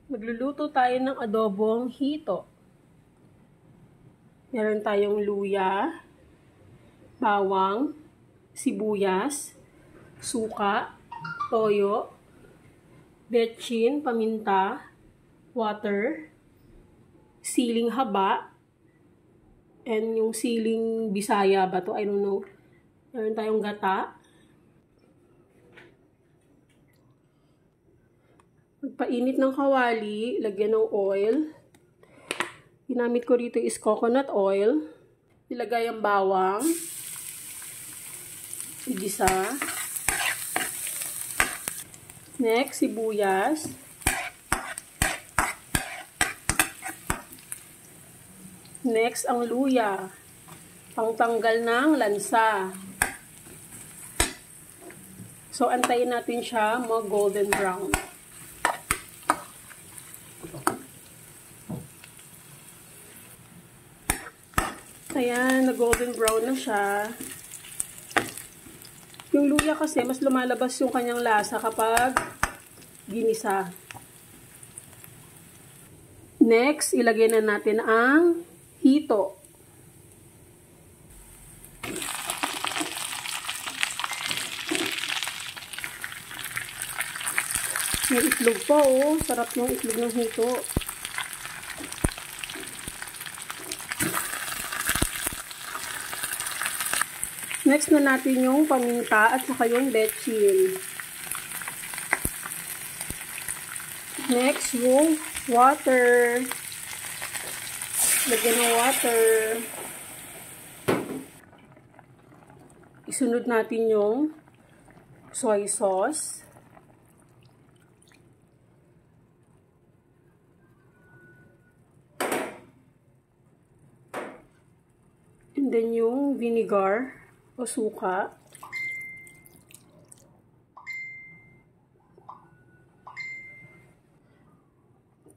Magluluto tayo ng adobong hito. Meron tayong luya, bawang, sibuyas, suka, toyo, betchin, paminta, water, siling haba, and yung siling bisaya ba to? I don't know. Meron tayong gata. Magpainit ng kawali, lagyan ng oil. Ginamit ko rito is coconut oil. Ilagay ang bawang. Igisa. Next, sibuyas. Next, ang luya. Pangtanggal ng lansa. So, antayin natin siya mag-golden brown. Ayan, na-golden brown na siya. Yung luya kasi, mas lumalabas yung kanyang lasa kapag ginisa. Next, ilagay na natin ang hito. May itlog pa oh. Sarap yung itlog ng hito. Next na natin yung paminta at saka yung betchin. Next yung water. Lagyan ng water. Isunod natin yung soy sauce. And then yung vinegar o suka.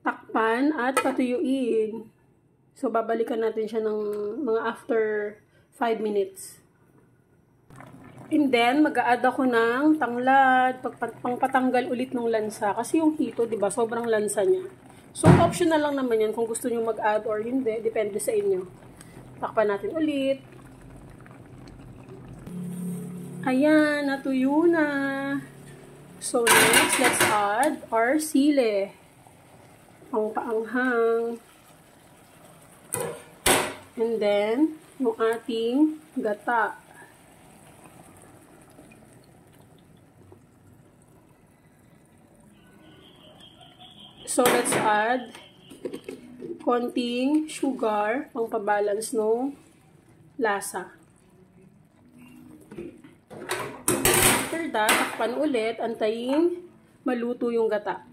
Takpan at patuyuin. So, babalikan natin siya ng mga after 5 minutes. And then, mag-a-add ako ng tanglad, pangpatanggal ulit ng lansa. Kasi yung hito, diba, sobrang lansa niya. So, optional lang naman yan kung gusto nyo mag-add or hindi. Depende sa inyo. Takpan natin ulit. Ayan, natuyo na. So, next, let's add our sili. Pangpaanghang. And then, yung ating gata. So, let's add konting sugar, pangpabalance ng lasa. After that, takpan ulit, antayin maluto yung gata.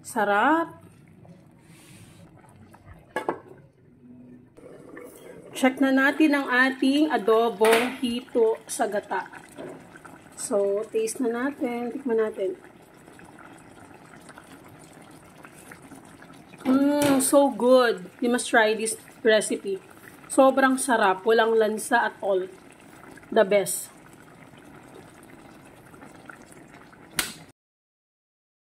Sarap! Check na natin ang ating adobong hito sa gata. So, taste na natin. Tikman natin. So good! You must try this recipe. Sobrang sarap. Walang lansa at all. The best.